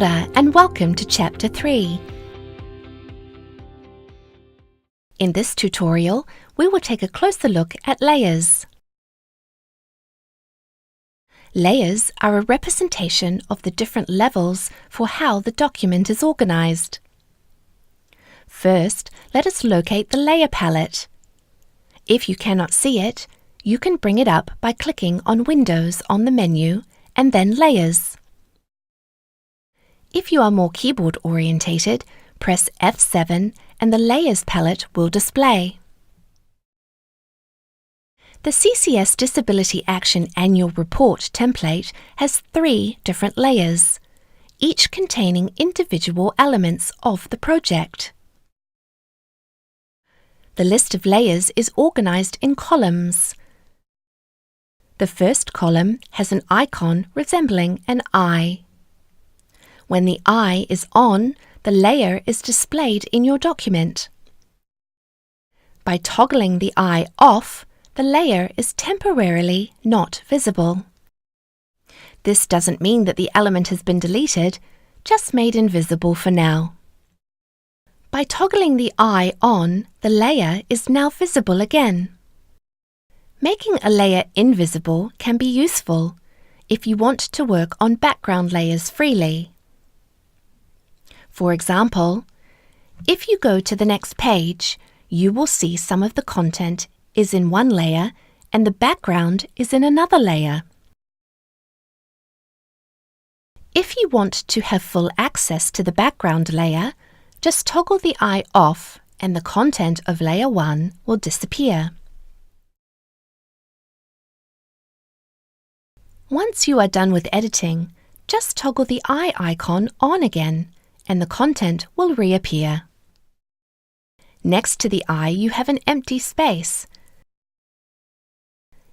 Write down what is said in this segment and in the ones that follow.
ora and welcome to Chapter 3. In this tutorial, we will take a closer look at layers. Layers are a representation of the different levels for how the document is organized. First, let us locate the layer palette. If you cannot see it, you can bring it up by clicking on Windows on the menu and then Layers. If you are more keyboard orientated, press F7 and the Layers palette will display. The CCS Disability Action Annual Report template has 3 different layers, each containing individual elements of the project. The list of layers is organized in columns. The first column has an icon resembling an eye. When the eye is on, the layer is displayed in your document. By toggling the eye off, the layer is temporarily not visible. This doesn't mean that the element has been deleted, just made invisible for now. By toggling the eye on, the layer is now visible again. Making a layer invisible can be useful if you want to work on background layers freely. For example, if you go to the next page, you will see some of the content is in one layer and the background is in another layer. If you want to have full access to the background layer, just toggle the eye off and the content of layer 1 will disappear. Once you are done with editing, just toggle the eye icon on again and the content will reappear. Next to the eye, you have an empty space.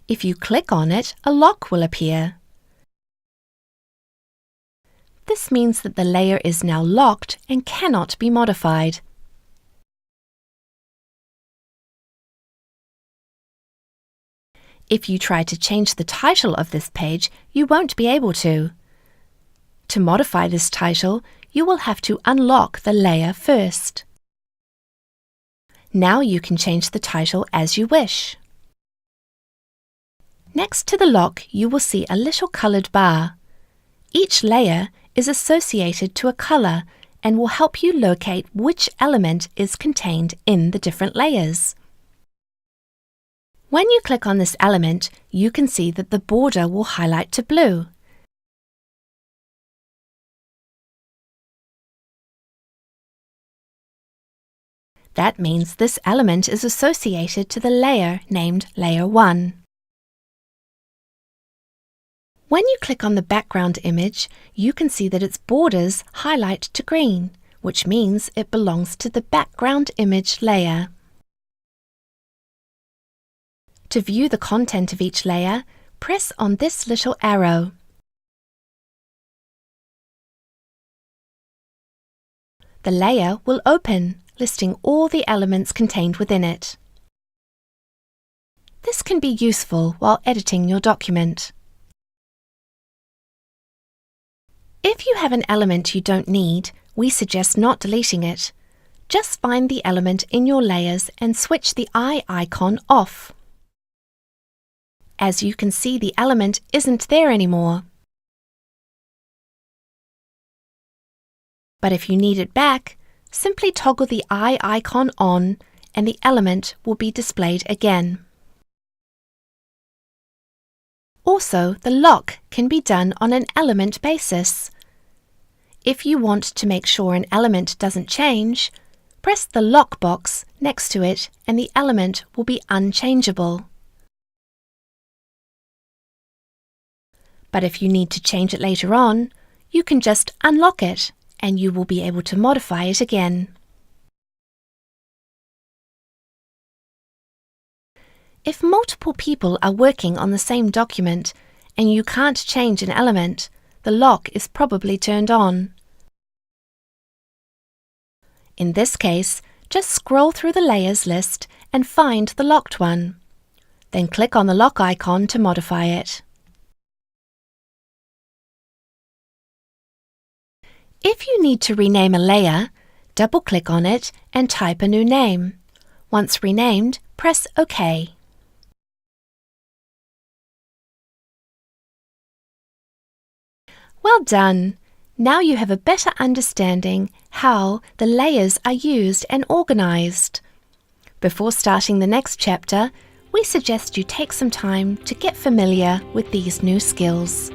If you click on it, a lock will appear. This means that the layer is now locked and cannot be modified. If you try to change the title of this page, you won't be able to. To modify this title, you will have to unlock the layer first. Now you can change the title as you wish. Next to the lock, you will see a little colored bar. Each layer is associated to a color and will help you locate which element is contained in the different layers. When you click on this element, you can see that the border will highlight to blue. That means this element is associated to the layer named Layer 1. When you click on the background image, you can see that its borders highlight to green, which means it belongs to the background image layer. To view the content of each layer, press on this little arrow. The layer will open, listing all the elements contained within it. This can be useful while editing your document. If you have an element you don't need, we suggest not deleting it. Just find the element in your layers and switch the eye icon off. As you can see, the element isn't there anymore. But if you need it back, simply toggle the eye icon on and the element will be displayed again. Also, the lock can be done on an element basis. If you want to make sure an element doesn't change, press the lock box next to it and the element will be unchangeable. But if you need to change it later on, you can just unlock it and you will be able to modify it again. If multiple people are working on the same document and you can't change an element, the lock is probably turned on. In this case, just scroll through the layers list and find the locked one. Then click on the lock icon to modify it. If you need to rename a layer, double-click on it and type a new name. Once renamed, press OK. Well done! Now you have a better understanding how the layers are used and organized. Before starting the next chapter, we suggest you take some time to get familiar with these new skills.